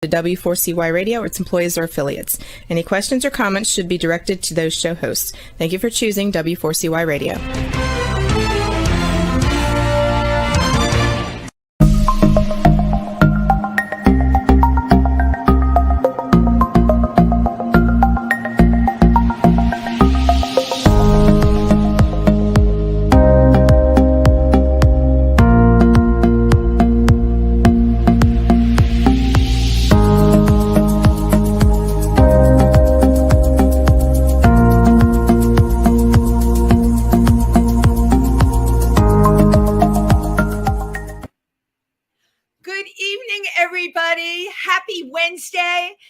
to W4CY Radio or its employees or affiliates. Any questions or comments should be directed to those show hosts. Thank you for choosing W4CY Radio.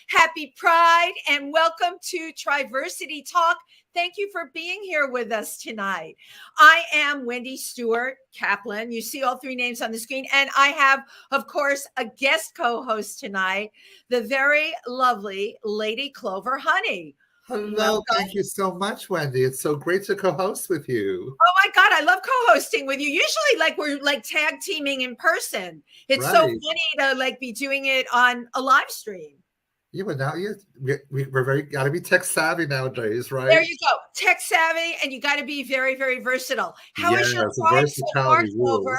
Happy Pride, and welcome to Triversity Talk. Thank you for being here with us tonight. I am Wendy Stewart Kaplan. You see all three names on the screen. And I have, of course, a guest co-host tonight, the very lovely Lady Clover Honey. Hello. Welcome. Thank you so much, Wendy. It's so great to co-host with you. Oh my God, I love co-hosting with you. Usually we're tag teaming in person. It's so funny to be doing it on a live stream. Yeah, but now we're gotta be tech savvy nowadays, right? There you go, tech savvy, and you got to be very, very versatile. How is your Pride so far, Clover?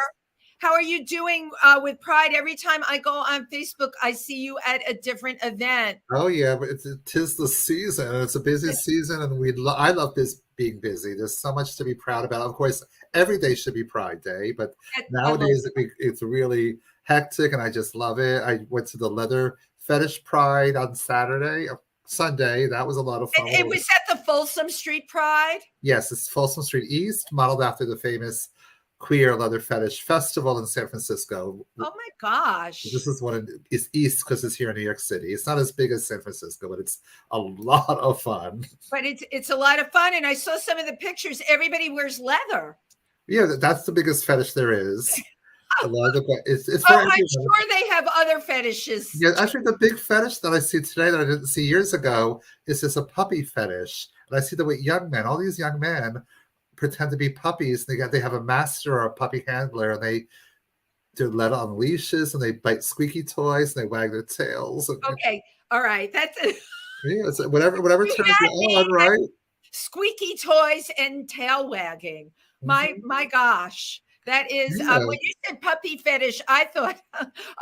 How are you doing with Pride? Every time I go on Facebook, I see you at a different event. Oh yeah, but tis the season. It's a busy season, and I love this being busy. There's so much to be proud about. Of course, every day should be Pride Day, but nowadays it's really hectic, and I just love it. I went to the Leather Fetish Pride on Sunday. That was a lot of fun. And it was at the Folsom Street Pride? Yes, it's Folsom Street East, modeled after the famous Queer Leather Fetish Festival in San Francisco. Oh my gosh. This is it's East because it's here in New York City. It's not as big as San Francisco, but it's a lot of fun. But it's a lot of fun. And I saw some of the pictures. Everybody wears leather. Yeah, that's the biggest fetish there is. I'm sure they have other fetishes. Yeah, actually, the big fetish that I see today that I didn't see years ago is a puppy fetish. And I see that with young men, all these young men pretend to be puppies. They have a master or a puppy handler, and they do let on leashes, and they bite squeaky toys, and they wag their tails. Okay, all right, that's whatever turns you on, right? Squeaky toys and tail wagging. My gosh. That is, when you said puppy fetish, I thought,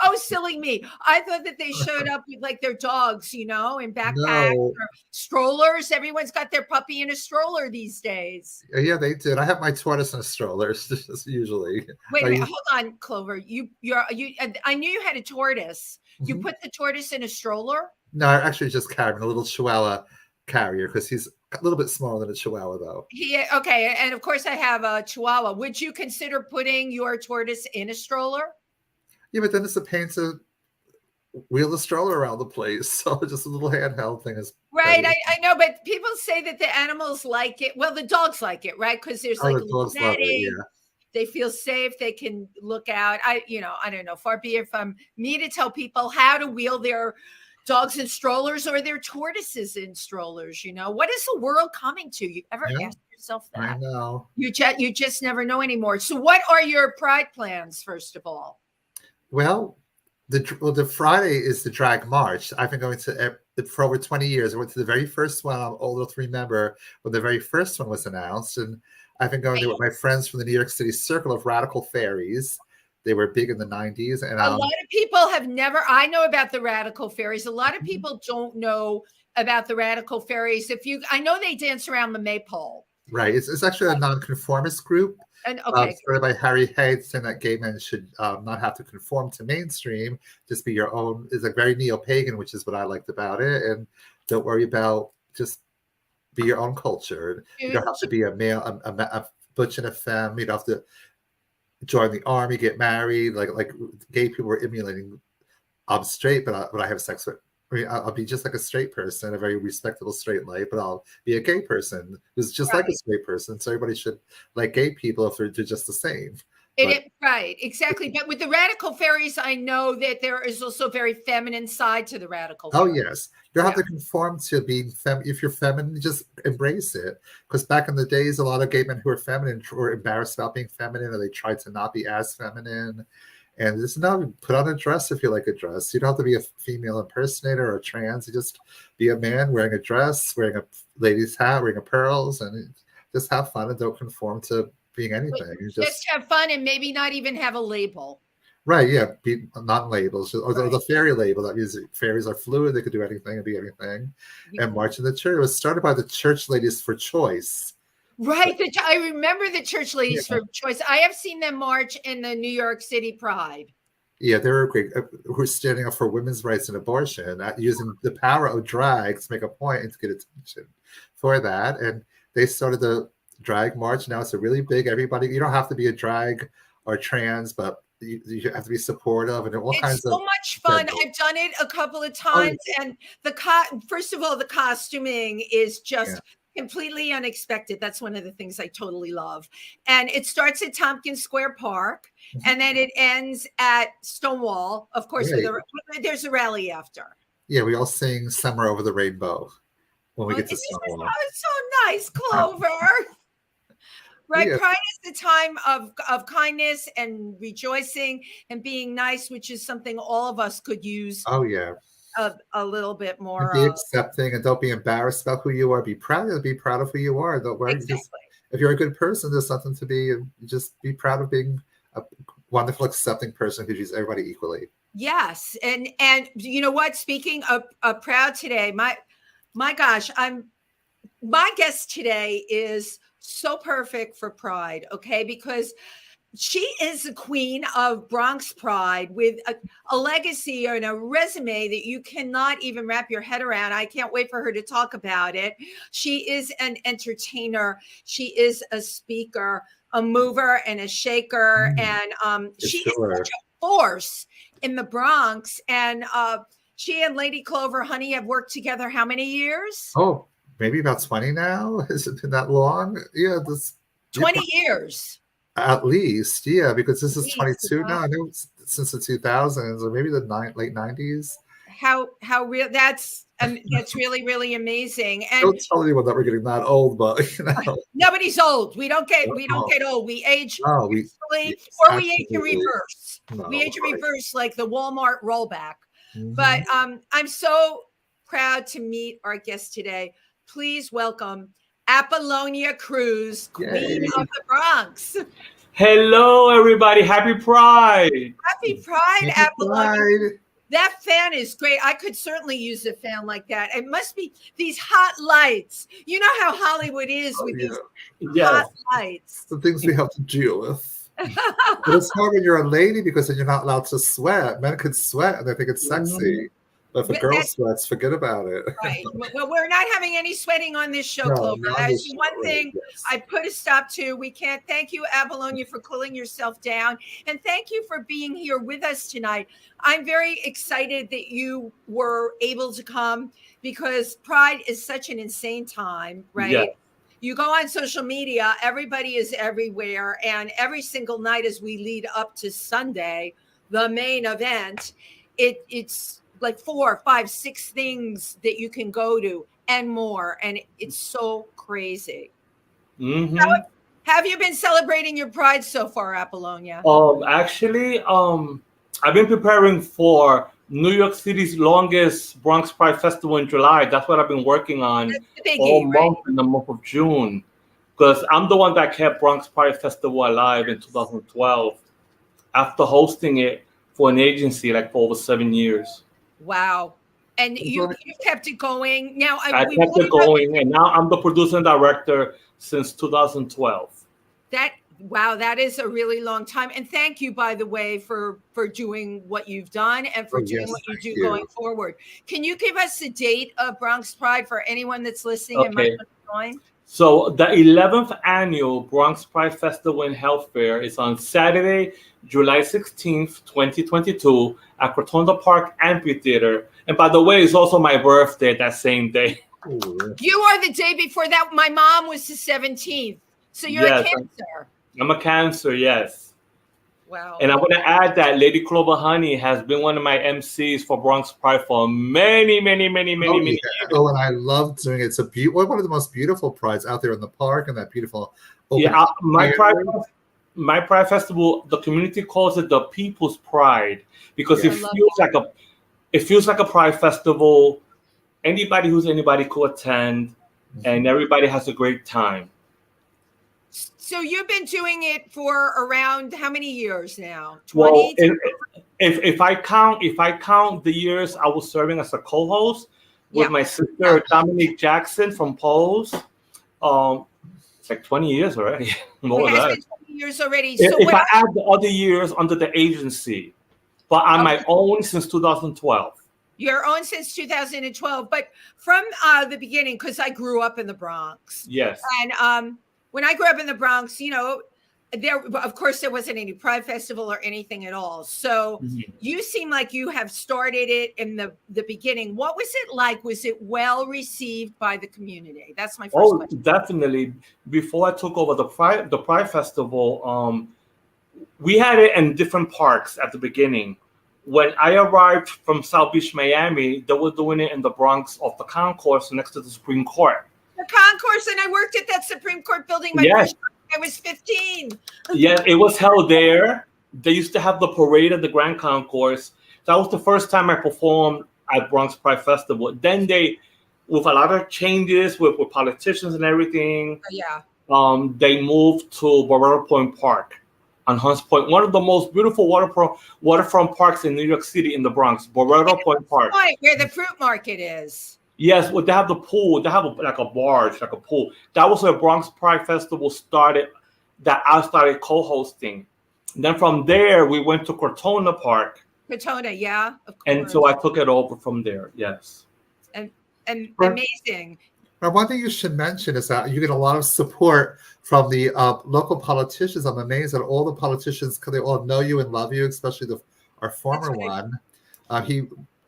oh, silly me. I thought that they showed up with their dogs, in backpacks or strollers. Everyone's got their puppy in a stroller these days. Yeah, they did. I have my tortoise in a stroller usually. Wait, hold on, Clover. I knew you had a tortoise. You put the tortoise in a stroller? No, I actually just carried a little Chihuahua carrier because he's a little bit smaller than a Chihuahua, though. Okay, and of course I have a Chihuahua. Would you consider putting your tortoise in a stroller? Yeah, but then it's a pain to wheel the stroller around the place. So just a little handheld thing is right. I know, but people say that the animals like it. Well, the dogs like it, right? Because there's netting. They feel safe. They can look out. I don't know. Far be it from me to tell people how to wheel their dogs in strollers or their tortoises in strollers. What is the world coming to? You ever ask yourself that? I know. You just never know anymore. So what are your Pride plans, first of all? Well, the Friday is the drag march. I've been going to for over 20 years. I went to the very first one. I'm old enough to remember when the very first one was announced. And I've been going there with my friends from the New York City Circle of Radical Fairies. They were big in the 90s. And a lot of people I know about the Radical Fairies. A lot of people don't know about the Radical Fairies. I know they dance around the maypole. Right. It's actually a nonconformist group. And started by Harry Hayes, saying that gay men should not have to conform to mainstream, just be your own. It's very neo-pagan, which is what I liked about it. And don't worry about, just be your own culture. You don't have to be a male, a butch and a femme. You don't have to join the army, get married. Like gay people were emulating. I'm straight, but I have sex with. I'll be just like a straight person, a very respectable straight life, but I'll be a gay person who's just like a straight person. So everybody should like gay people if they're just the same. Right, exactly. But with the Radical Fairies, I know that there is also a very feminine side to the Radical Fairies. Oh, yes. You don't have to conform to being feminine. If you're feminine, just embrace it. Because back in the days, a lot of gay men who were feminine were embarrassed about being feminine, or they tried to not be as feminine. And just no, put on a dress if you like a dress. You don't have to be a female impersonator or a trans. You just be a man wearing a dress, wearing a lady's hat, wearing a pearls, and just have fun and don't conform to being anything. You just have fun and maybe not even have a label. Right, yeah, be non-labels, or the fairy label. That means fairies are fluid; they could do anything and be anything. And March in the Church, it was started by the Church Ladies for Choice. Right, I remember the Church Ladies for Choice. I have seen them march in the New York City Pride. Yeah, they were great. Who are standing up for women's rights and abortion, using the power of drag to make a point and to get attention for that. And they started the drag march. Now it's a really big. Everybody, you don't have to be a drag or trans, but you have to be supportive and all kinds of. It's so much fun. I've done it a couple of times, and first of all, the costuming is just completely unexpected. That's one of the things I totally love. And it starts at Tompkins Square Park, and then it ends at Stonewall. Of course, there's a rally after. Yeah, we all sing "Summer Over the Rainbow" when we get to Stonewall. Oh, it's so nice, Clover. Right, yeah. Pride is the time of kindness and rejoicing and being nice, which is something all of us could use. Oh yeah, a little bit more. And be accepting and don't be embarrassed about who you are. Be proud of who you are. Don't worry. Exactly. If you're a good person, there's something to be. Just be proud of being a wonderful, accepting person who treats everybody equally. Yes, and you know what? Speaking of proud today, my gosh, my guest today is so perfect for Pride, okay? Because she is the queen of Bronx Pride with a legacy and a resume that you cannot even wrap your head around. I can't wait for her to talk about it. She is an entertainer. She is a speaker, a mover and a shaker. And she is such a force in the Bronx. And she and Lady Clover Honey have worked together how many years? Oh, maybe about 20 now. Has it been that long? Yeah, 20 years. At least, yeah, because this is 22 now. I know it's since the 2000s or maybe the late 90s. How real that's really, really amazing. And don't tell anyone that we're getting that old, but you know. Nobody's old. We don't get old. We age gracefully, or we age in reverse. We age in reverse like the Walmart rollback. Mm-hmm. But I'm so proud to meet our guest today. Please welcome Appolonia Cruz, Queen of the Bronx. Hello, everybody. Happy Pride. Happy Pride, Appolonia. Pride. That fan is great. I could certainly use a fan like that. It must be these hot lights. You know how Hollywood is with these hot lights. The things we have to deal with. But it's hard when you're a lady because then you're not allowed to sweat. Men can sweat and they think it's sexy. But if a girl sweats, forget about it. Right. Well, we're not having any sweating on this show, Clover. That's one thing I put a stop to. We can't. Thank you, Appolonia, for cooling yourself down. And thank you for being here with us tonight. I'm very excited that you were able to come because Pride is such an insane time, right? Yeah. You go on social media, everybody is everywhere. And every single night as we lead up to Sunday, the main event, it's like 4, 5, 6 things that you can go to and more. And it's so crazy. Mm-hmm. Have you been celebrating your Pride so far, Appolonia? Actually, I've been preparing for New York City's longest Bronx Pride Festival in July. That's what I've been working on all month in the month of June. Because I'm the one that kept Bronx Pride Festival alive in 2012 after hosting it for an agency like for over 7 years. Wow. And you kept it going. Now I kept it going, and now I'm the producer and director since 2012. That is a really long time. And thank you, by the way, for doing what you've done and for doing what you do going forward. Can you give us the date of Bronx Pride for anyone that's listening and might join? So the 11th annual Bronx Pride Festival and Health Fair is on Saturday, July 16th, 2022 at Rotonda Park Amphitheater. And by the way, it's also my birthday that same day. You are the day before that. My mom was the 17th. So you're a Cancer. I'm a Cancer, yes. Wow. And I want to add that Lady Clover Honey has been one of my MCs for Bronx Pride for many years. Oh, and I love doing it. It's one of the most beautiful prides out there in the park and that beautiful my Pride. my Pride Festival, the community calls it the People's Pride because Yeah. it feels like a Pride Festival. Anybody could attend, and everybody has a great time. So you've been doing it for around how many years now? 20? 20? Well, if I count the years I was serving as a co-host with my sister Dominique Jackson from Pose, it's like 20 years already. More It than has that. been 20 years already. If I add the other years under the agency, but on my own since 2012. Your own since 2012, but from the beginning, because I grew up in the Bronx. Yes. And when I grew up in the Bronx, of course, there wasn't any Pride Festival or anything at all. So you seem like you have started it in the beginning. What was it like? Was it well received by the community? That's my first question. Definitely. Before I took over the Pride Festival, we had it in different parks at the beginning. When I arrived from South Beach, Miami, they were doing it in the Bronx off the concourse next to the Supreme Court. The concourse, and I worked at that Supreme Court building first time I was 15. Yeah, it was held there. They used to have the parade at the Grand Concourse. That was the first time I performed at Bronx Pride Festival. Then they, with a lot of changes with politicians and everything, they moved to Borrero Point Park on Hunts Point, one of the most beautiful waterfront parks in New York City in the Bronx, Borrero Point Park. Where the fruit market is. Yes, well, they have the pool. They have like a barge, like a pool. That was where Bronx Pride Festival started, that I started co-hosting. Then from there, we went to Cortona Park. Cortona, yeah, of course. And so I took it over from there, yes. And amazing. Now, one thing you should mention is that you get a lot of support from the local politicians. I'm amazed that all the politicians, because they all know you and love you, especially our former one.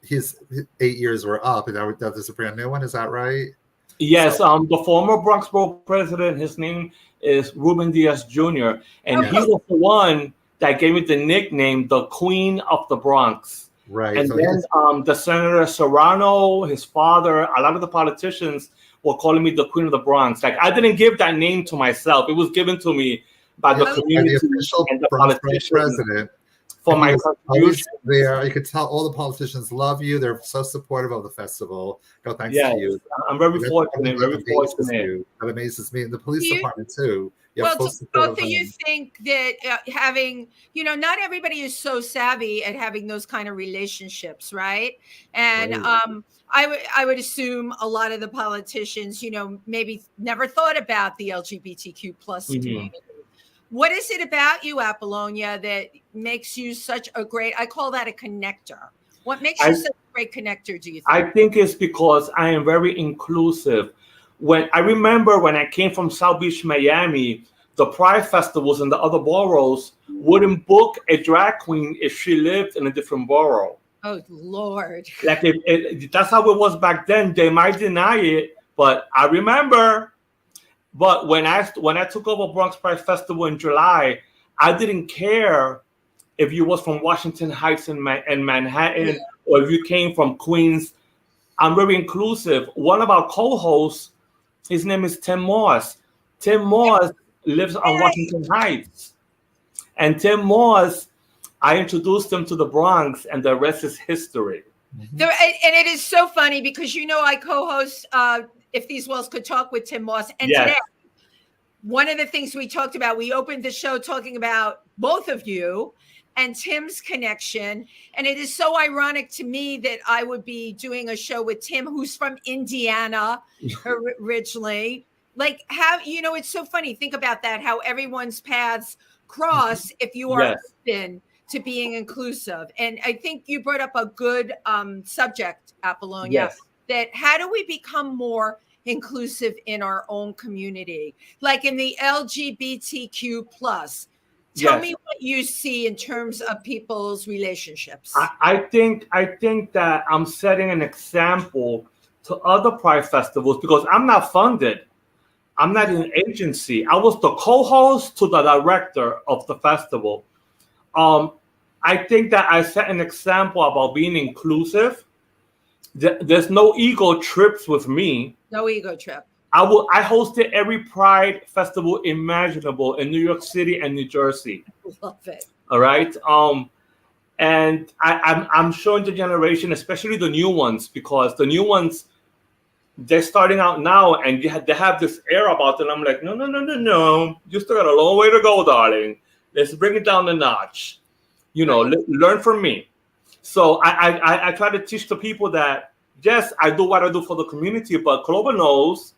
His 8 years were up, and that is a brand new one. Is that right? Yes, the former Bronx Borough president, his name is Ruben Diaz Jr., and he was the one that gave me the nickname, the Queen of the Bronx. Right. And so then the Senator Serrano, his father, a lot of the politicians were calling me the Queen of the Bronx. Like, I didn't give that name to myself. It was given to me by the community and the politicians. President. For my contribution. There, you could tell all the politicians love you. They're so supportive of the festival. No thanks to you. I'm very fortunate. That amazes me. And the police department too. Well, both of you think that having, not everybody is so savvy at having those kind of relationships, right? And I would assume a lot of the politicians, maybe never thought about the LGBTQ plus community. What is it about you, Appolonia, that makes you such a great, I call that a connector. What makes you such a great connector, do you think? I think it's because I am very inclusive. I remember when I came from South Beach, Miami, the Pride festivals in the other boroughs wouldn't book a drag queen if she lived in a different borough. Oh, Lord. Like, that's how it was back then. They might deny it, but I remember. But when I took over Bronx Pride Festival in July, I didn't care if you was from Washington Heights and Manhattan or if you came from Queens. I'm very inclusive. One of our co-hosts, his name is Tim Moss. Tim Moss lives on Washington Heights. And Tim Moss, I introduced him to the Bronx, and the rest is history. And it is so funny because, I co-host If These Walls Could Talk with Tim Moss. And today, one of the things we talked about, we opened the show talking about both of you and Tim's connection. And it is so ironic to me that I would be doing a show with Tim, who's from Indiana originally. Like, how, it's so funny. Think about that, how everyone's paths cross if you are open to being inclusive. And I think you brought up a good subject, Appolonia, that how do we become more inclusive in our own community, like in the LGBTQ plus? Tell me what you see in terms of people's relationships. I think that I'm setting an example to other Pride festivals because I'm not funded. I'm not an agency. I was the co-host to the director of the festival. I think that I set an example about being inclusive. There's no ego trips with me. No ego trip. I hosted every Pride festival imaginable in New York City and New Jersey. Love it. All right. And I'm showing the generation, especially the new ones, because the new ones, they're starting out now, and they have this air about them. I'm like, no. You still got a long way to go, darling. Let's bring it down a notch. Learn from me. So I try to teach the people that, yes, I do what I do for the community, but Clover knows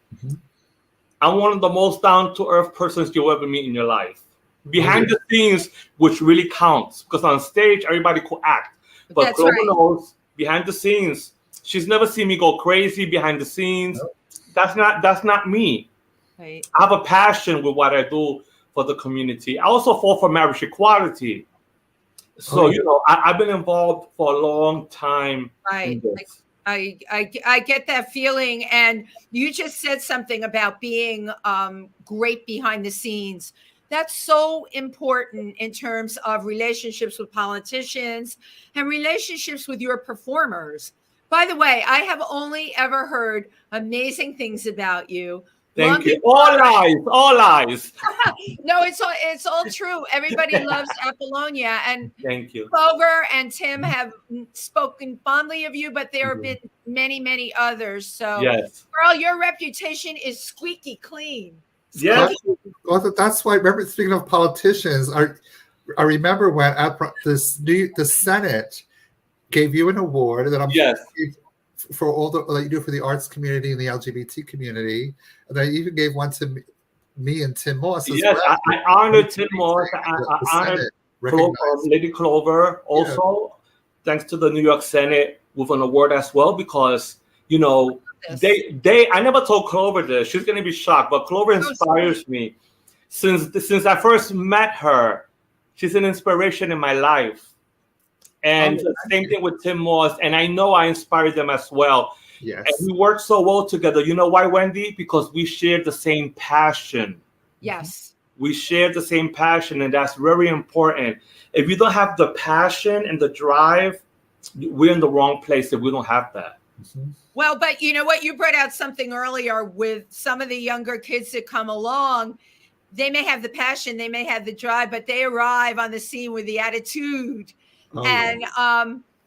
I'm one of the most down-to-earth persons you'll ever meet in your life. Behind the scenes, which really counts, because on stage, everybody could act. But That's Clover right. knows behind the scenes. She's never seen me go crazy behind the scenes. Nope. That's not me. Right. I have a passion with what I do for the community. I also fought for marriage equality. So, I've been involved for a long time. Right. I get that feeling. And you just said something about being great behind the scenes. That's so important in terms of relationships with politicians and relationships with your performers. By the way, I have only ever heard amazing things about you. Thank you. All lies. No, it's all true. Everybody loves Appolonia, and thank you. Clover and Tim have spoken fondly of you, but there have been many, many others. So, yes, girl, your reputation is squeaky clean. Yes. Well, that's why. Remember, speaking of politicians, I remember when the Senate gave you an award that I'm for all that you do for the arts community and the LGBT community, and I even gave one to me and Tim Moss as well. I honored Tim Moss. I honored Lady Clover also, thanks to the New York Senate with an award as well, because I never told Clover this. She's gonna be shocked, but Clover inspires me. Since I first met her, she's an inspiration in my life. And the same thing with Tim Moss, and I know I inspired them as well. Yes. And we work so well together. You know why, Wendy? Because we share the same passion. Yes. We share the same passion, and that's very important. If you don't have the passion and the drive, we're in the wrong place if we don't have that. Mm-hmm. Well, but you know what? You brought out something earlier with some of the younger kids that come along. They may have the passion, they may have the drive, but they arrive on the scene with the attitude. And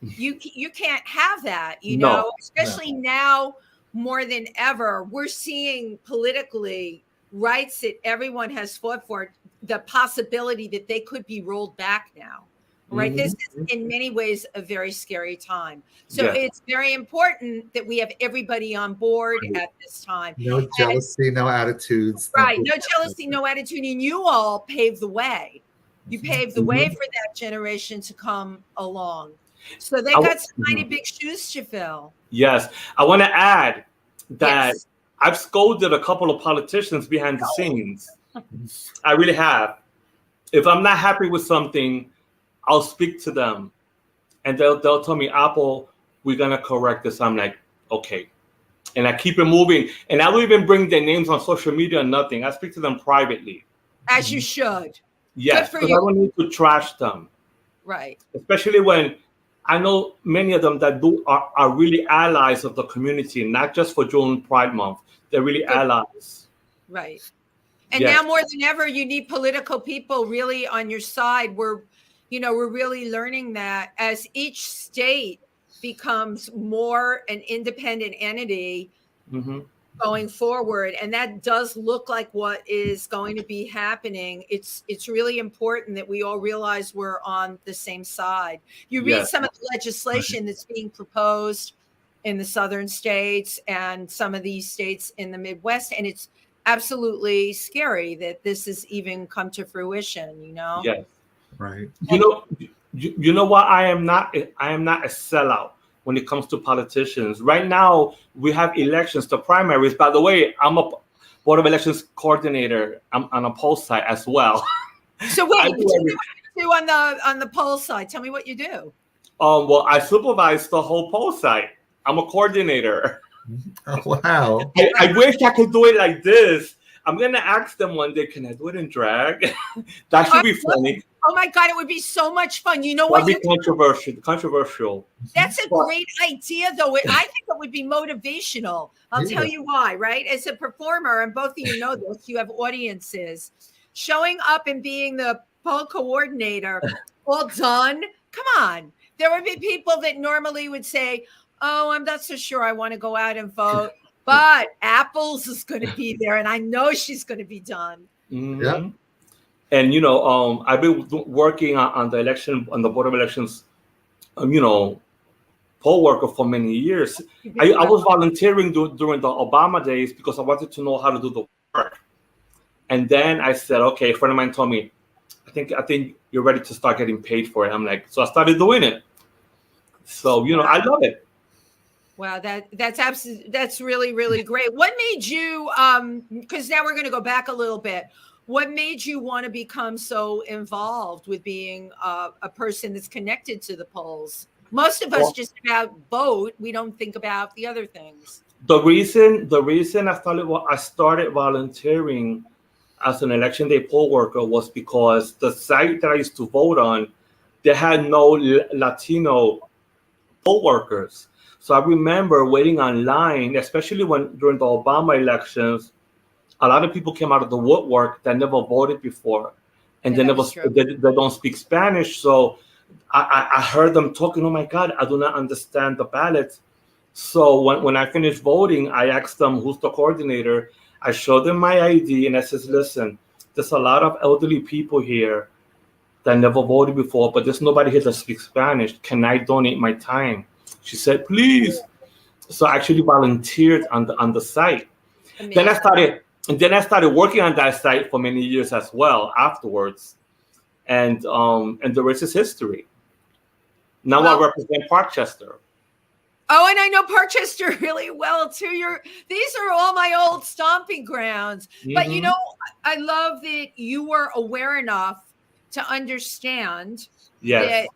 you can't have that, especially now more than ever. We're seeing politically rights that everyone has fought for, the possibility that they could be rolled back now. Right. This is in many ways a very scary time. So it's very important that we have everybody on board at this time. No jealousy, no attitudes. Right. No jealousy, no attitude. And you all paved the way. You paved the way for that generation to come along. So they got some mighty big shoes to fill. Yes. I want to add that I've scolded a couple of politicians behind the scenes. I really have. If I'm not happy with something, I'll speak to them. And they'll tell me, Apple, we're going to correct this. I'm like, okay. And I keep it moving. And I don't even bring their names on social media or nothing. I speak to them privately. As you should. Yes, because I don't need to trash them. Right. Especially when I know many of them that are really allies of the community, not just for June Pride Month. They're really allies. Right. And now more than ever, you need political people really on your side. We're really learning that as each state becomes more an independent entity going forward, and that does look like what is going to be happening. It's really important that we all realize we're on the same side. You read some of the legislation that's being proposed in the southern states and some of these states in the Midwest, and it's absolutely scary that this has even come to fruition. Yes. Right. You know what? I am not a sellout when it comes to politicians. Right now, we have elections, the primaries. By the way, I'm a Board of Elections coordinator. I'm on a poll site as well. So wait, what do you do on the poll site? Tell me what you do. Well, I supervise the whole poll site. I'm a coordinator. Oh, wow. I wish I could do it like this. I'm going to ask them one day, can I do it in drag? That should be funny. Oh my God, it would be so much fun. You know what? That'd be controversial. That's a great idea, though. I think it would be motivational. I'll tell you why, right? As a performer, and both of you know this, you have audiences. Showing up and being the poll coordinator, all done. Come on. There would be people that normally would say, oh, I'm not so sure I want to go out and vote. But Apples is going to be there, and I know she's going to be done. Mm-hmm. Yeah. And, you know, I've been working on the election, on the Board of Elections, you know, poll worker for many years. I was volunteering during the Obama days because I wanted to know how to do the work. And then I said, okay, a friend of mine told me, I think you're ready to start getting paid for it. I'm like, so I started doing it. So, you know, I love it. Wow, that's really, really great. What made you, because now we're going to go back a little bit. What made you want to become so involved with being a person that's connected to the polls? Most of us just about vote. We don't think about the other things. The reason I started volunteering as an election day poll worker was because the site that I used to vote on, they had no Latino poll workers. So I remember waiting online, especially during the Obama elections, a lot of people came out of the woodwork that never voted before, and they don't speak Spanish. So I heard them talking, oh my God, I do not understand the ballots. So when I finished voting, I asked them, who's the coordinator? I showed them my ID and I said, listen, there's a lot of elderly people here that never voted before, but there's nobody here that speaks Spanish. Can I donate my time? She said, please. So I actually volunteered on the site. Amazing. Then I started working on that site for many years as well afterwards. And the rest is history. Now I represent Parkchester. Oh, and I know Parkchester really well too. These are all my old stomping grounds. Mm-hmm. But you know, I love that you were aware enough to understand that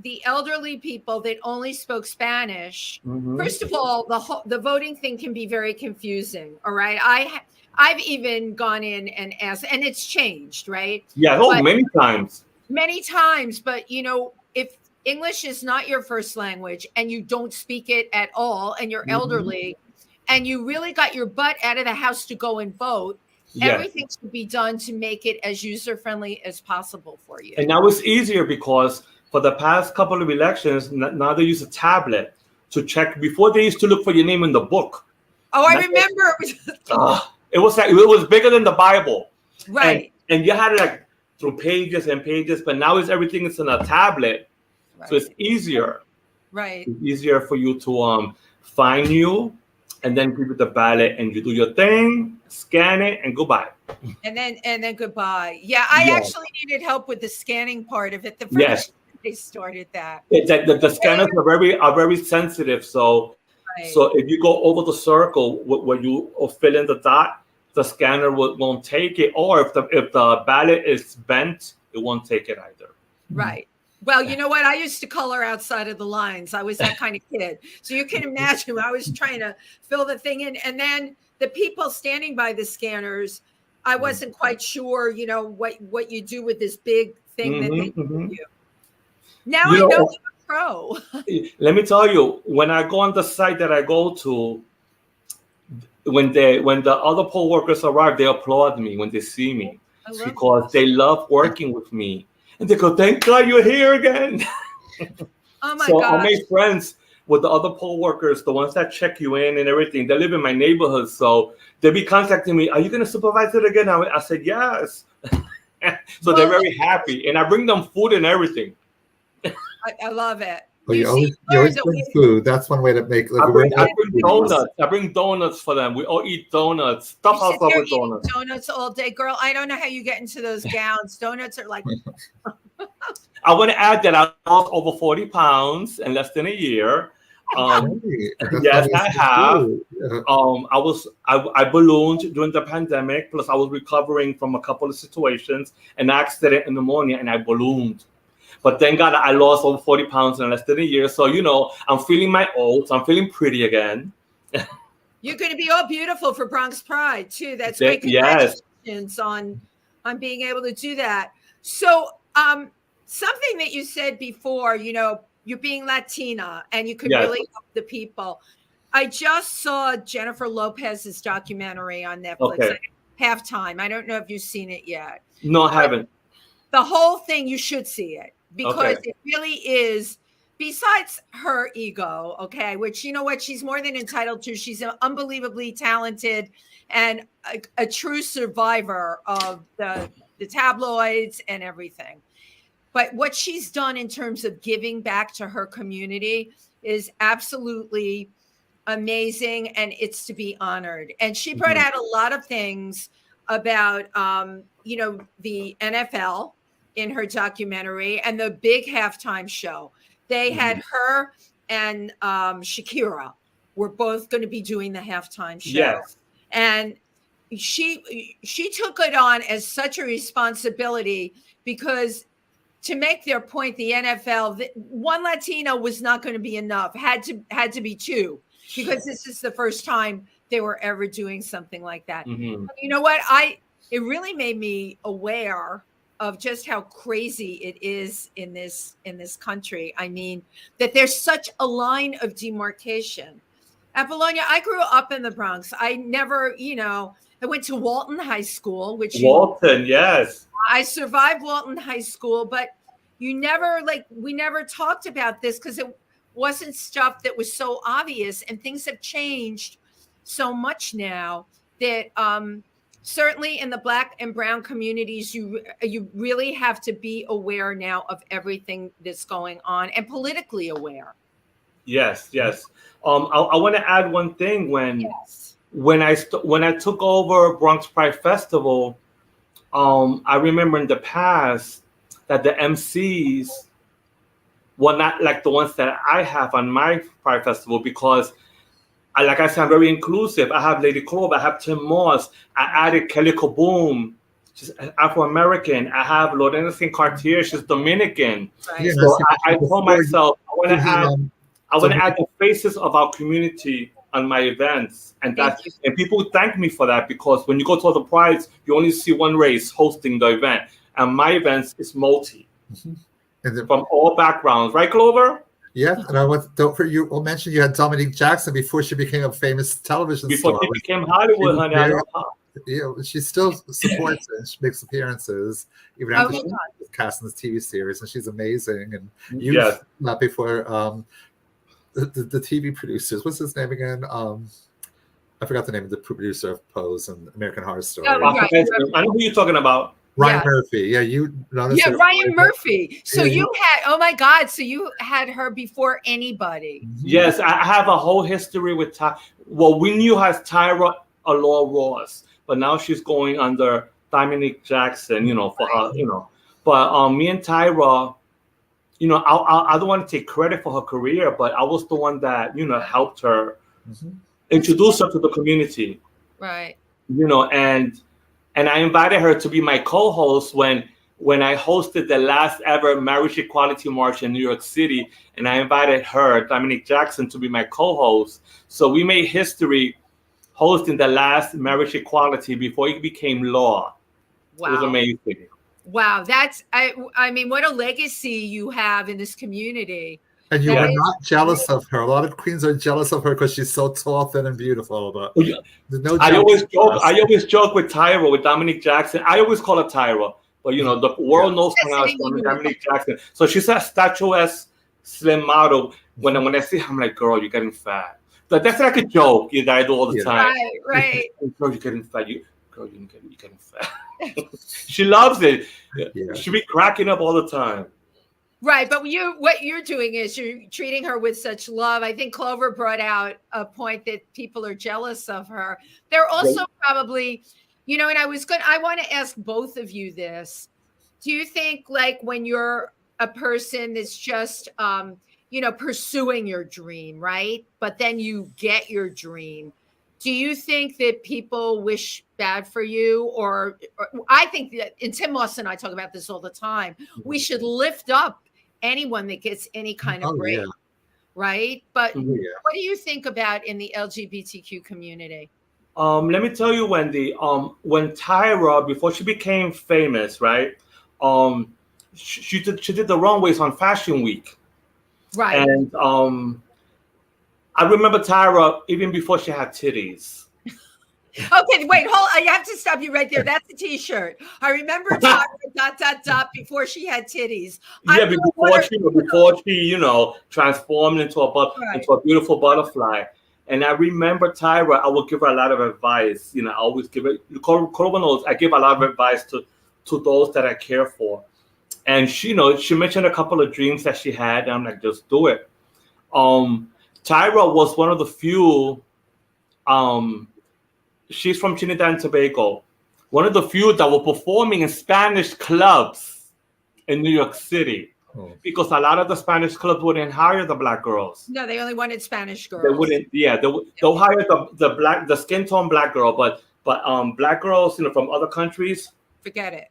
the elderly people that only spoke Spanish. Mm-hmm. First of all, the voting thing can be very confusing. All right, I've even gone in and asked, and it's changed, right? Yeah, many times. Many times, but you know, if English is not your first language and you don't speak it at all and you're elderly and you really got your butt out of the house to go and vote, everything should be done to make it as user-friendly as possible for you. And now it's easier because for the past couple of elections, now they use a tablet to check. Before they used to look for your name in the book. Oh, I remember. It was bigger than the Bible. Right. And you had it like through pages and pages, but now everything is in a tablet. Right. So it's easier. Right. It's easier for you to find you and then give it the ballot and you do your thing, scan it, and goodbye. And then goodbye. Yeah, I actually needed help with the scanning part of it. The first they started that. The scanners are very sensitive. So if you go over the circle where you fill in the dot, the scanner won't take it. Or if the ballot is bent, it won't take it either. Right. Well, you know what? I used to color outside of the lines. I was that kind of kid. So you can imagine I was trying to fill the thing in. And then the people standing by the scanners, I wasn't quite sure, you know, what you do with this big thing that they give you. Now I know I'm a pro. Let me tell you, when I go on the site that I go to, when the other poll workers arrive, they applaud me when they see me because they love working with me. And they go, thank God you're here again. Oh my God. So I made friends with the other poll workers, the ones that check you in and everything. They live in my neighborhood. So they'll be contacting me. Are you going to supervise it again? I said, yes. So they're very happy. And I bring them food and everything. I love it. Well, you always bring food. That's one way to make. I bring donuts. I bring donuts for them. We all eat donuts. Stuff us up with donuts. Donuts all day, girl. I don't know how you get into those gowns. Donuts are like. I want to add that I lost over 40 pounds in less than a year. Yes, I have. I ballooned during the pandemic. Plus, I was recovering from a couple of situations, an accident in pneumonia, and I ballooned. But thank God I lost over 40 pounds in less than a year. So, you know, I'm feeling my oats. I'm feeling pretty again. You're going to be all beautiful for Bronx Pride, too. That's great. Congratulations on being able to do that. So Something that you said before, you know, you being Latina and you could Yes. really help the people. I just saw Jennifer Lopez's documentary on Netflix. Okay. Halftime. I don't know if you've seen it yet. No, I haven't. The whole thing, you should see it because Okay. it really is, besides her ego, okay, which, you know what, she's more than entitled to. She's unbelievably talented and a true survivor of the tabloids and everything. But what she's done in terms of giving back to her community is absolutely amazing, and it's to be honored. And she brought out a lot of things about, you know, the NFL in her documentary and the big halftime show. They had her and Shakira were both going to be doing the halftime show. Yes. And she took it on as such a responsibility because, to make their point, the NFL, one Latino was not going to be enough. Had to be two, because this is the first time they were ever doing something like that. You know what? It really made me aware of just how crazy it is in this country. I mean, that there's such a line of demarcation. Apollonia, I grew up in the Bronx. I never, you know, I went to Walton High School, which Walton, yes. I survived Walton High School, but we never talked about this because it wasn't stuff that was so obvious, and things have changed so much now that certainly in the Black and Brown communities, you really have to be aware now of everything that's going on and politically aware. Yes, yes. I want to add one thing. When I took over Bronx Pride Festival, I remember in the past that the MCs were not like the ones that I have on my Pride Festival, because like I said, I'm very inclusive. I have Lady Clove, I have Tim Moss, I added Kelly Kaboom, she's Afro-American. I have Lorena St. Cartier, she's Dominican. Right. Yeah, So I told myself, I want to add the faces of our community on my events, and people thank me for that, because when you go to other prides, you only see one race hosting the event, and my events is multi from all backgrounds, right, Clover? Yeah, and don't forget, you will mention you had Dominique Jackson before she became a famous television star. Before she became Hollywood, honey. Yeah, she still supports it. She makes appearances even after she was cast in this TV series, and she's amazing. And you not before the TV producers. What's his name again? I forgot the name of the producer of Pose and American Horror Story. Oh, right. I know who you're talking about. Ryan Murphy. Yeah, you noticed. Yeah, Ryan Murphy. So you had, oh my God, so you had her before anybody. Yes, I have a whole history with Ty. Well, we knew her as Tyra Allure Ross, but now she's going under Dominique Jackson, you know, for her, you know. But me and Tyra, you know, I don't want to take credit for her career, but I was the one that, you know, helped her introduce her to the community. Right. You know, and I invited her to be my co-host when I hosted the last ever marriage equality march in New York City, and I invited her, Dominique Jackson, to be my co-host. So we made history hosting the last marriage equality before it became law. Wow. It was amazing. Wow, that's I mean, what a legacy you have in this community. And you are not jealous of her. A lot of queens are jealous of her because she's so tall, thin, and beautiful. But there's no. I always joke with Tyra, with Dominique Jackson. I always call her Tyra, but you know the world knows her now as Dominique Jackson. So she's a statuesque, slim model. When I see her, I'm like, girl, you're getting fat. But that's like a joke that I do all the time. Right. Girl, you're getting fat. You're getting fat. She loves it. Yeah. She be cracking up all the time. Right, but what you're doing is you're treating her with such love. I think Clover brought out a point that people are jealous of her. They're also probably, you know, and I want to ask both of you this. Do you think, like, when you're a person that's just, you know, pursuing your dream, right? But then you get your dream. Do you think that people wish bad for you? Or I think that, and Tim Moss and I talk about this all the time, we should lift up anyone that gets any kind of break, right? But what do you think about in the LGBTQ community? Let me tell you, Wendy, when Tyra, before she became famous, right? she did the runways on Fashion Week. Right. And I remember Tyra even before she had titties. Okay, wait, hold. I have to stop you right there. That's a T-shirt. I remember Tyra ... before she had titties. Yeah, before she transformed into a beautiful butterfly. And I remember Tyra. I would give her a lot of advice. I always give it. Corva knows I give a lot of advice to those that I care for. And she mentioned a couple of dreams that she had, and I'm like, just do it. Tyra was one of the few. She's from Trinidad and Tobago. One of the few that were performing in Spanish clubs in New York City. Oh. Because a lot of the Spanish clubs wouldn't hire the Black girls. No, they only wanted Spanish girls. They wouldn't. Yeah, they'll hire the skin tone Black girl, but Black girls, from other countries, forget it.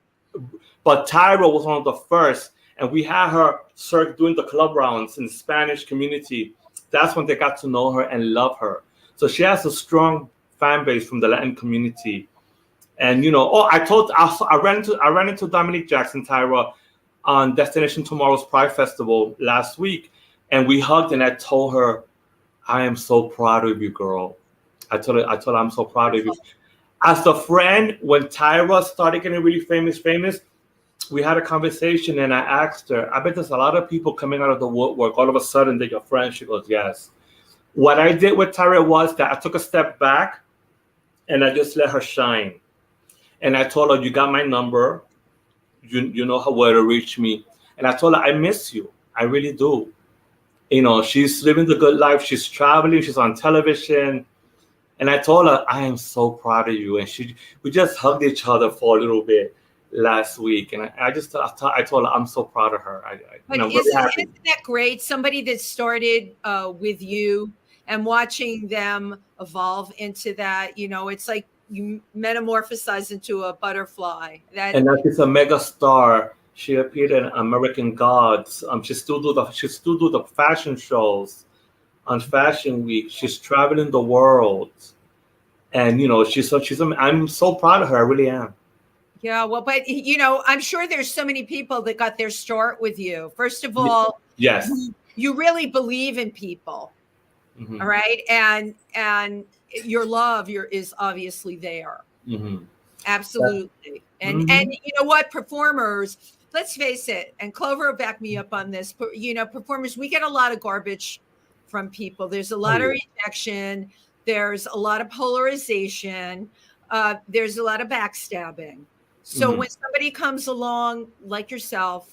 But Tyra was one of the first, and we had her doing the club rounds in the Spanish community. That's when they got to know her and love her. So she has a strong fan base from the Latin community. And I ran into Dominique Jackson, Tyra, on Destination Tomorrow's Pride Festival last week, and we hugged, and I told her, I am so proud of you, girl. I told her I'm so proud of you. As a friend, when Tyra started getting really famous, we had a conversation, and I asked her, I bet there's a lot of people coming out of the woodwork. All of a sudden, they're your friend. She goes, yes. What I did with Tyra was that I took a step back, and I just let her shine. And I told her, you got my number. You know where to reach me. And I told her, I miss you. I really do. She's living the good life. She's traveling. She's on television. And I told her, I am so proud of you. And we just hugged each other for a little bit last week. And I told her, I'm so proud of her. Isn't that great? Somebody that started with you and watching them evolve into that, it's like you metamorphosize into a butterfly. And that is a mega star. She appeared in American Gods. She still do the fashion shows on Fashion Week. She's traveling the world, and I'm so proud of her. I really am. Yeah, well, but I'm sure there's so many people that got their start with you. First of all, yes, you really believe in people. Mm-hmm. All right, and your love is obviously there. Mm-hmm. Absolutely. And you know what, performers, let's face it, and Clover will back me up on this, but performers, we get a lot of garbage from people. There's a lot of rejection, there's a lot of polarization, there's a lot of backstabbing. So when somebody comes along like yourself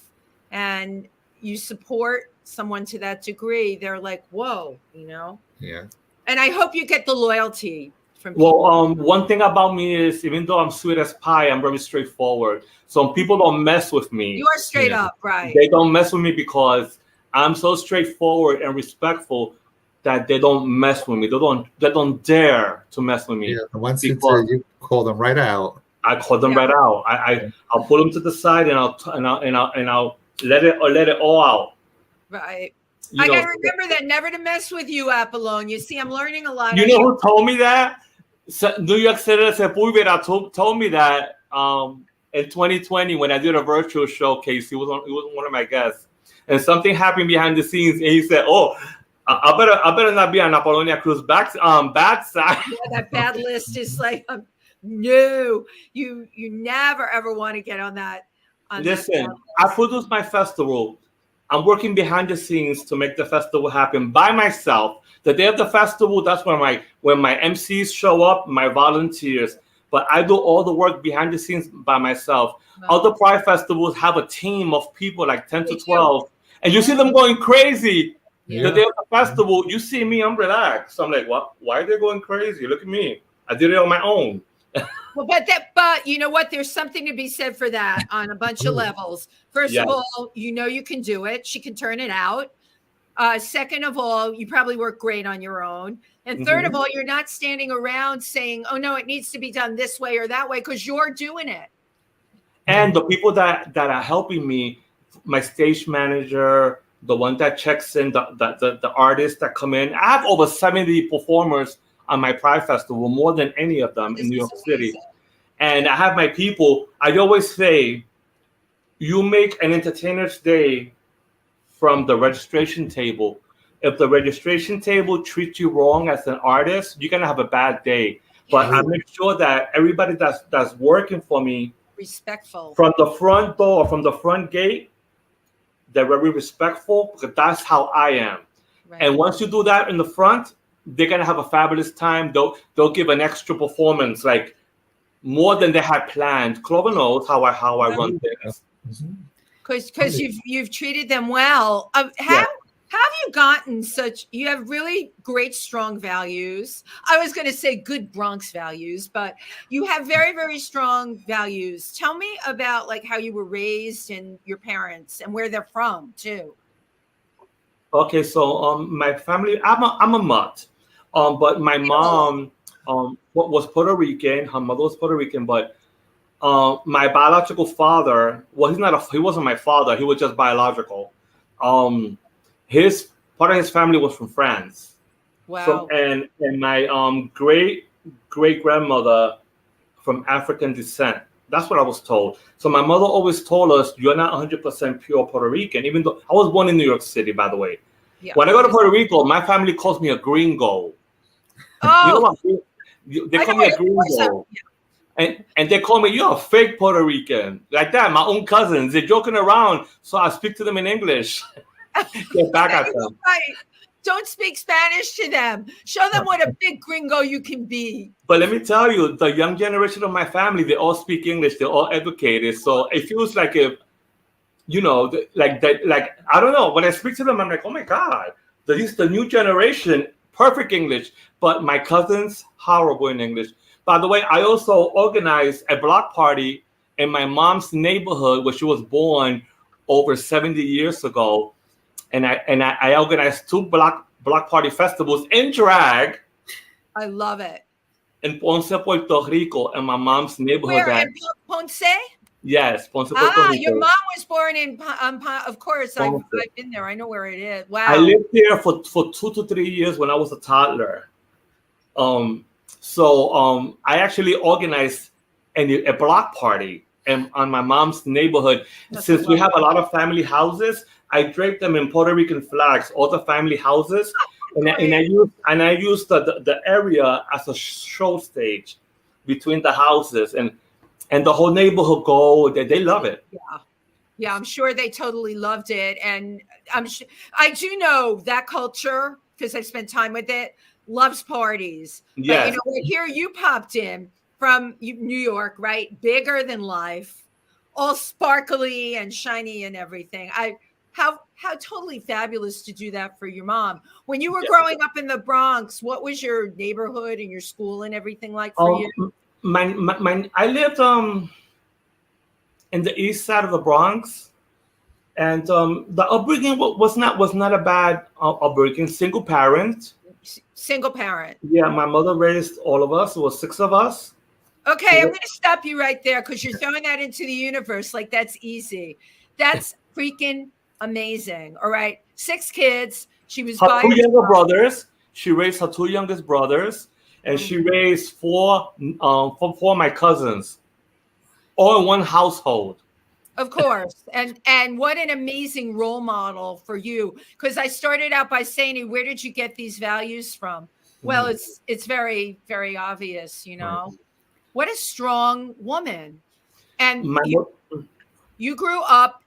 and you support someone to that degree, they're like, whoa, Yeah. And I hope you get the loyalty from people. Well, one thing about me is, even though I'm sweet as pie, I'm very straightforward. Some people don't mess with me. You are straight up, right? They don't mess with me because I'm so straightforward and respectful that they don't mess with me. They don't dare to mess with me. Yeah, and once you call them right out. I call them right out. I'll pull them to the side and I'll let it all out. Right. I gotta remember that, never to mess with you, Appolonia. See, I'm learning a lot. You know who told me that? New York City Sepulveda told me that in 2020 when I did a virtual showcase. He was one of my guests, and something happened behind the scenes, and he said, "Oh, I better not be on Appolonia Cruz bad side." Yeah, that bad list is like, no, you never ever want to get on that. Listen, I produced my festival. I'm working behind the scenes to make the festival happen by myself. The day of the festival, that's when my MCs show up, my volunteers. But I do all the work behind the scenes by myself. Wow. Other Pride festivals have a team of people, like 10 to 12. And you see them going crazy. Yeah. The day of the festival, you see me, I'm relaxed. So I'm like, what? Why are they going crazy? Look at me. I did it on my own. Well, but you know what? There's something to be said for that on a bunch of levels. First of all, you can do it. She can turn it out. Second of all, you probably work great on your own. And third of all, you're not standing around saying, oh, no, it needs to be done this way or that way, because you're doing it. And the people that are helping me, my stage manager, the one that checks in, the artists that come in. I have over 70 performers on my Pride Festival, more than any of them in New York City. And I have my people. I always say, you make an entertainer's day from the registration table. If the registration table treats you wrong as an artist, you're gonna have a bad day. But I make sure that everybody that's working for me, respectful from the front door, from the front gate, they're very respectful because that's how I am. Right. And once you do that in the front, they're gonna have a fabulous time. They'll give an extra performance, like more than they had planned. Clover knows how I run things. Because you've treated them well. How have you gotten you have really great, strong values. I was going to say good Bronx values, but you have very, very strong values. Tell me about like how you were raised and your parents and where they're from too. Okay, so my family, I'm a mutt, but my mom was Puerto Rican. Her mother was Puerto Rican, but my biological father, well, he wasn't my father. He was just biological. Part of his family was from France. Wow. So, and my great grandmother from African descent. That's what I was told. So my mother always told us, you're not 100% pure Puerto Rican, even though I was born in New York City, by the way. Yeah. When I go to Puerto Rico, my family calls me a gringo. Oh. You know what? They call me a gringo. Yeah. And they call me, you're a fake Puerto Rican. Like that, my own cousins. They're joking around, so I speak to them in English. Get back at them. Right. Don't speak Spanish to them. Show them what a big gringo you can be. But let me tell you, the young generation of my family, they all speak English. They're all educated. So it feels like if, like I don't know. When I speak to them, I'm like, oh my God, the new generation, perfect English. But my cousins, horrible in English. By the way, I also organized a block party in my mom's neighborhood where she was born over 70 years ago. And I organized 2 block party festivals in drag. I love it. In Ponce, Puerto Rico, in my mom's neighborhood. Where, in Ponce? Yes, Ponce, Puerto Rico. Your mom was born in, of course, I've been there. I know where it is. Wow. I lived there for 2 to 3 years when I was a toddler. So I actually organized a block party on my mom's neighborhood. Since we have a lot of family houses, I draped them in Puerto Rican flags, all the family houses, and I used the area as a show stage between the houses, and the whole neighborhood they love it. Yeah, I'm sure they totally loved it, and I do know that culture because I've spent time with it. Loves parties. Yes. But here you popped in from New York, right? Bigger than life, all sparkly and shiny and everything. How totally fabulous to do that for your mom. When you were growing up in the Bronx, what was your neighborhood and your school and everything like for you? I lived in the east side of the Bronx, and the upbringing was not a bad upbringing. Single parent. Single parent. Yeah, my mother raised all of us. It was 6 of us. Okay, I'm going to stop you right there because you're throwing that into the universe like that's easy. That's freaking amazing. All right, 6 kids. She was her 2 younger brothers. She raised her 2 youngest brothers, and she raised 4 of my cousins, all in one household. Of course, and what an amazing role model for you. Because I started out by saying, where did you get these values from? Well, it's very, very obvious, What a strong woman. And you grew up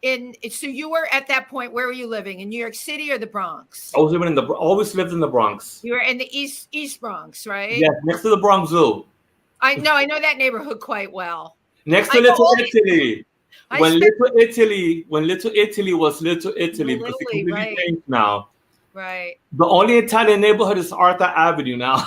so you were at that point, where were you living? In New York City or the Bronx? I was always lived in the Bronx. You were in the East Bronx, right? Yeah, next to the Bronx Zoo. I know that neighborhood quite well. Next to Little Italy. When Little Italy was Little Italy, because it completely changed now. Right. The only Italian neighborhood is Arthur Avenue now.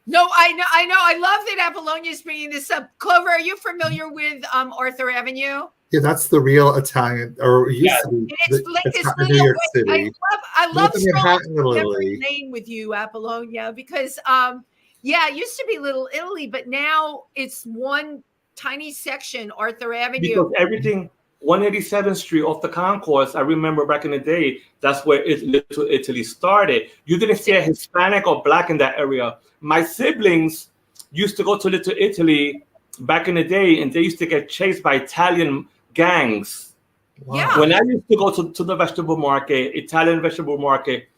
No, I know. I love that Appolonia is bringing this up. Clover, are you familiar with Arthur Avenue? Yeah, that's the real Italian, or used to be. It's like this New York City. I love strolling lane with you, Appolonia, because it used to be Little Italy, but now it's one tiny section, Arthur Avenue. Because everything, 187th Street off the concourse, I remember back in the day, that's where Little Italy started. You didn't see a Hispanic or Black in that area. My siblings used to go to Little Italy back in the day, and they used to get chased by Italian gangs. Wow. Yeah. When I used to go to the vegetable market, Italian vegetable market,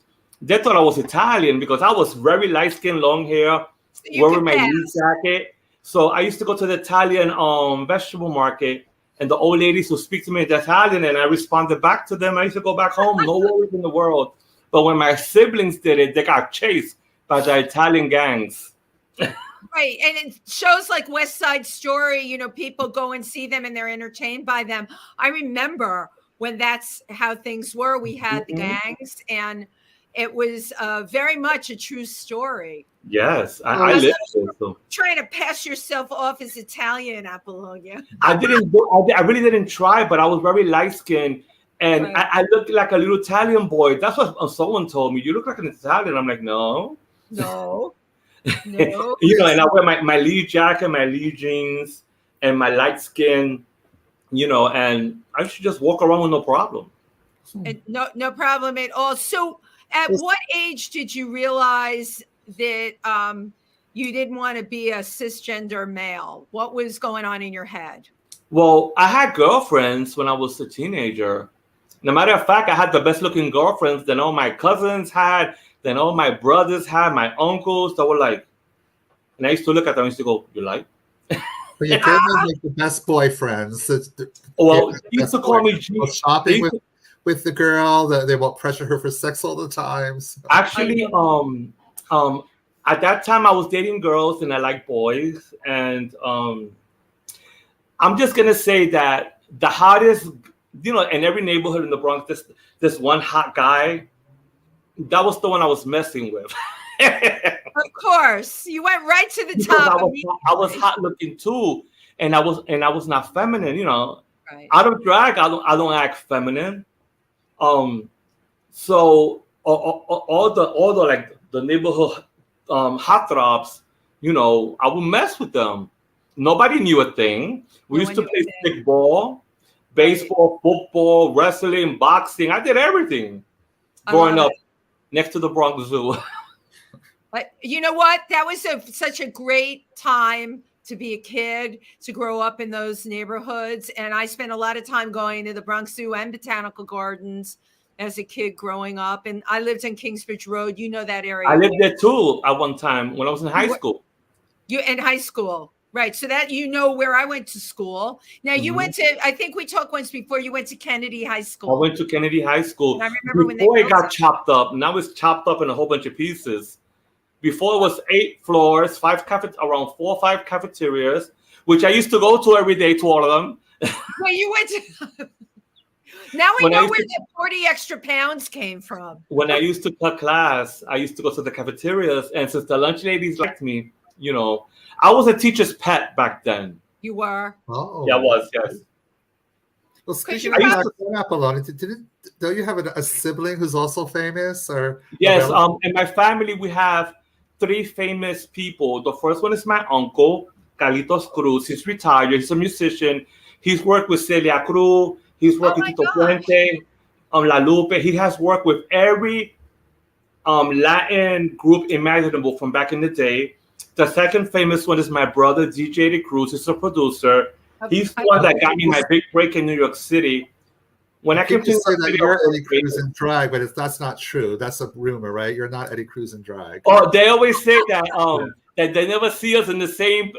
they thought I was Italian because I was very light-skinned, long hair, wearing my knee jacket. So I used to go to the Italian vegetable market, and the old ladies would speak to me in Italian, and I responded back to them. I used to go back home, no worries in the world. But when my siblings did it, they got chased by the Italian gangs. Right. And in shows like West Side Story, you know, people go and see them and they're entertained by them. I remember when that's how things were. We had the gangs, and it was very much a true story. Yes, I lived it. So. Trying to pass yourself off as Italian, Appolonia. I really didn't try, but I was very light-skinned, and right. I looked like a little Italian boy. That's what someone told me. You look like an Italian. I'm like, no. No. You know, and I wear my Lee jacket, my Lee jeans, and my light skin, you know, and I should just walk around with no problem. No problem at all. So at what age did you realize that you didn't want to be a cisgender male? What was going on in your head? Well, I had girlfriends when I was a teenager. No matter of fact, I had the best looking girlfriends that all my cousins had, then all my brothers had, my uncles that were like, and I used to look at them and used to go, you like? But you did have like the best boyfriends. Well, they used to call me G. Shopping with the girl, they won't pressure her for sex all the time. So. Actually, at that time I was dating girls and I liked boys. And I'm just gonna say that the hottest, you know, in every neighborhood in the Bronx, this one hot guy, that was the one I was messing with. Of course, you went right to the top. I was hot looking too, and I was not feminine. You know, right. Out of drag, I don't act feminine. So all the like the neighborhood heartthrobs, you know, I would mess with them. Nobody knew a thing. We used to play stickball, baseball, football, wrestling, boxing. I did everything growing up next to the Bronx Zoo. But you know what? That was such a great time to be a kid, to grow up in those neighborhoods. And I spent a lot of time going to the Bronx Zoo and Botanical Gardens as a kid growing up. And I lived on Kingsbridge Road. You know that area. I lived there too at one time when I was in high school. You in high school. Right. So that, you know, where I went to school. Now you went to, I think we talked once before, you went to Kennedy High School. I went to Kennedy High School. And I remember before it got chopped up. Now it's chopped up in a whole bunch of pieces. Before it was 8 floors, around 4 or 5 cafeterias, which I used to go to every day to all of them. Well, you went to. Now we know where the 40 extra pounds came from. When I used to cut class, I used to go to the cafeterias, and since the lunch ladies liked me, you know, I was a teacher's pet back then. You were? Oh. Yeah, I was, yes. Well, speaking of Appolonia, don't you have a sibling who's also famous? Or yes, in my family, we have 3 famous people. The first one is my uncle, Carlitos Cruz. He's retired. He's a musician. He's worked with Celia Cruz. He's worked with Tito Puente, La Lupe. He has worked with every Latin group imaginable from back in the day. The second famous one is my brother, DJ De Cruz. He's a producer. He's the one that got me my big break in New York City. When I came to say that you're Eddie Cruz in drag, but that's not true. That's a rumor, right? You're not Eddie Cruz in drag. Oh, they always say that that they never see us in the same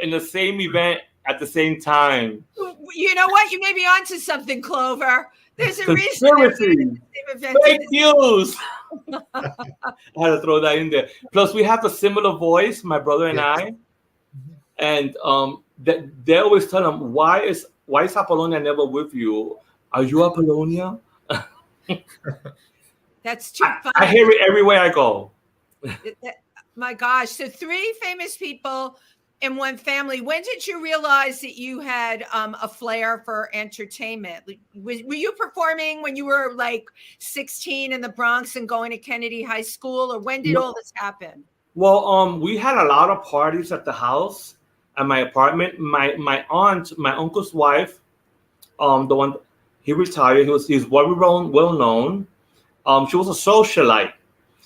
event at the same time. You know what? You may be onto something, Clover. There's a reason. Fake news. I had to throw that in there. Plus, we have a similar voice, my brother and I, and they always tell him, why is Appolonia never with you? Are you Appolonia? That's too funny. I hear it everywhere I go. My gosh. So 3 famous people in one family. When did you realize that you had a flair for entertainment? Were you performing when you were like 16 in the Bronx and going to Kennedy High School? Or when did all this happen? Well, we had a lot of parties at the house, at my apartment. My aunt, my uncle's wife, the one, he retired. He's very well known. She was a socialite.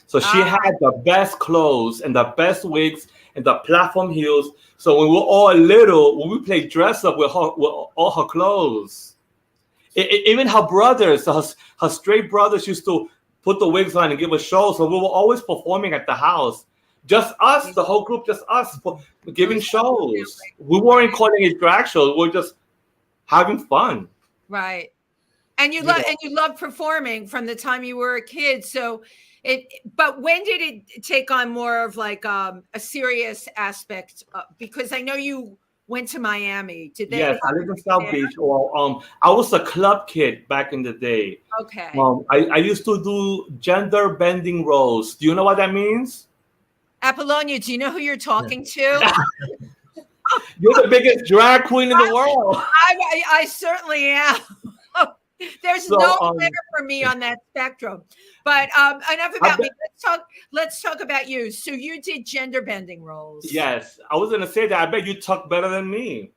So she had the best clothes and the best wigs and the platform heels. So when we were all little, when we played dress up with all her clothes. Even her brothers, her straight brothers used to put the wigs on and give a show. So we were always performing at the house. Just us, the whole group, just us giving shows. We weren't calling it drag shows. We were just having fun. Right. And you love performing from the time you were a kid. So but when did it take on more of like a serious aspect? Because I know you went to Miami. Did they? Yes, I lived in South Beach. Well, I was a club kid back in the day. Okay. I used to do gender bending roles. Do you know what that means? Apollonia, do you know who you're talking to? You're the biggest drag queen in the world. I certainly am. There's no better for me on that spectrum. But enough about me. Let's talk about you. So you did gender bending roles. Yes, I was gonna say that. I bet you talk better than me.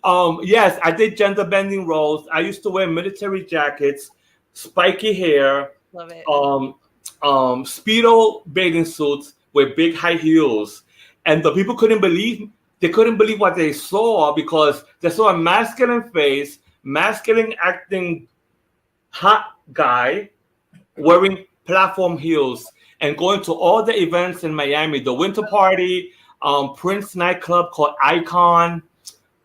Yes, I did gender bending roles. I used to wear military jackets, spiky hair, love it. Speedo bathing suits with big high heels, and the people couldn't believe what they saw, because they saw a masculine face, masculine acting hot guy wearing platform heels and going to all the events in Miami, the winter party, Prince nightclub called Icon.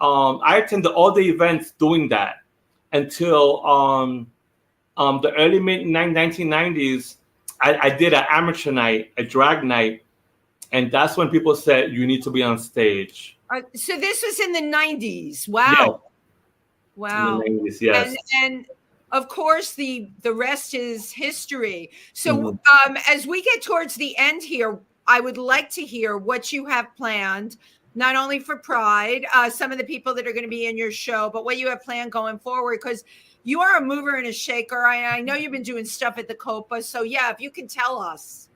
I attended all the events doing that until the early mid 1990s. I did an amateur night, a drag night, and that's when people said you need to be on stage. So this was in the 90s. Wow. Yeah. Wow. In the 90s, yes. And of course, the rest is history. So as we get towards the end here, I would like to hear what you have planned, not only for Pride, some of the people that are going to be in your show, but what you have planned going forward, because you are a mover and a shaker. I know you've been doing stuff at the Copa. So yeah, if you can tell us.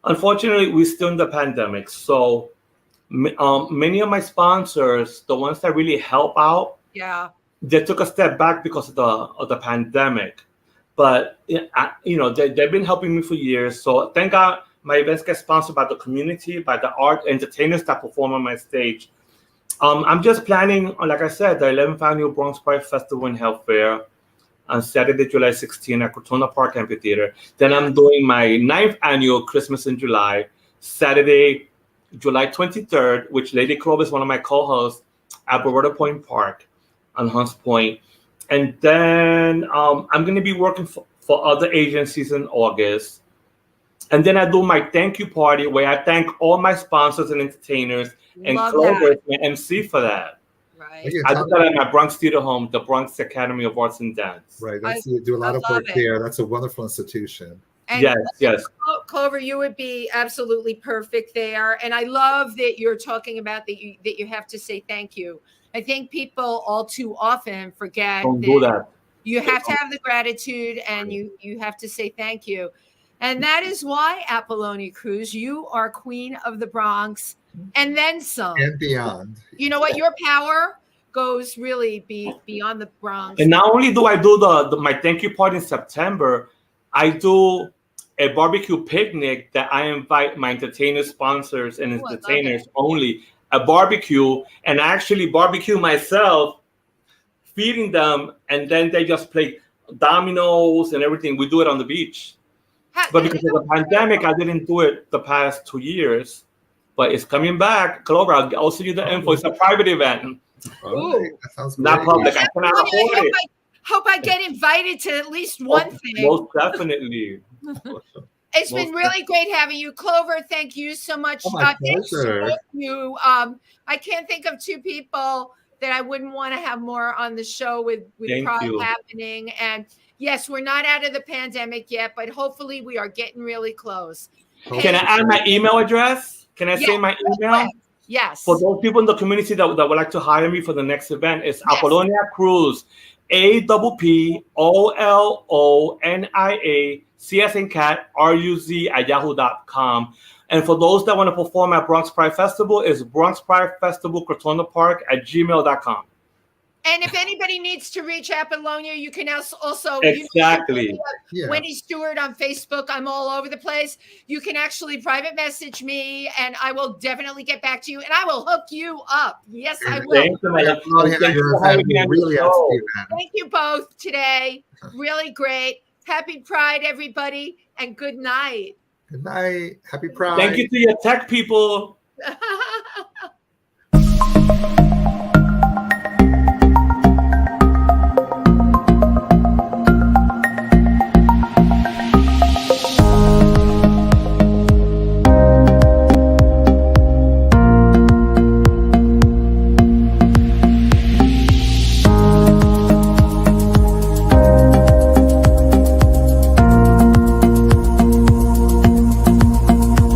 Unfortunately, we're still in the pandemic. So many of my sponsors, the ones that really help out, they took a step back because of the pandemic. But they've been helping me for years. So thank God my events get sponsored by the community, by the art entertainers that perform on my stage. I'm just planning, like I said, the 11th annual Bronx Pride Festival and Health Fair on Saturday, July 16 at Crotona Park Amphitheater. Then I'm doing my 9th annual Christmas in July, Saturday, July 23rd, which Lady Clover is one of my co-hosts at Beretta Point Park on Hunts Point. And then I'm going to be working for other agencies in August. And then I do my thank you party where I thank all my sponsors and entertainers. And Clover is my MC for that. Right. I do that at my Bronx theater home, the Bronx Academy of Arts and Dance. Right. You do a lot of work there. That's a wonderful institution. And yes. Clover, you would be absolutely perfect there. And I love that you're talking about that you have to say thank you. I think people all too often forget that you have to have the gratitude and you have to say thank you. And that is why, Appolonia Cruz, you are Queen of the Bronx and then some. And beyond. You know what? Your power goes really beyond the Bronx. And not only do I do my thank you party in September, I do a barbecue picnic that I invite my entertainers, sponsors, and entertainers only. A barbecue, and I actually barbecue myself, feeding them, and then they just play dominoes and everything. We do it on the beach. But because of the pandemic, I didn't do it the past 2 years. But it's coming back. Clover, I'll send you the info. It's a private event. Oh, that sounds great. Not public. I cannot afford it. Hope I get invited to at least one thing. Most definitely. It's been really great having you, Clover. Thank you so much. My pleasure. You. I can't think of two people that I wouldn't want to have more on the show with Pride happening. And yes, we're not out of the pandemic yet, but hopefully we are getting really close. Can I add my email address? Can I say my email? Yes. For those people in the community that would like to hire me for the next event, it's Appolonia Cruz, APPOLONIA, C as in cat, RUZ at yahoo.com. And for those that want to perform at Bronx Pride Festival, it's Bronx Pride Festival, Crotona Park at gmail.com. And if anybody needs to reach Appolonia, you can also exactly. Wendy Stewart on Facebook. I'm all over the place. You can actually private message me, and I will definitely get back to you, and I will hook you up. Yes, I will. Thank you both today. Really great. Happy Pride, everybody, and good night. Good night. Happy Pride. Thank you to your tech people.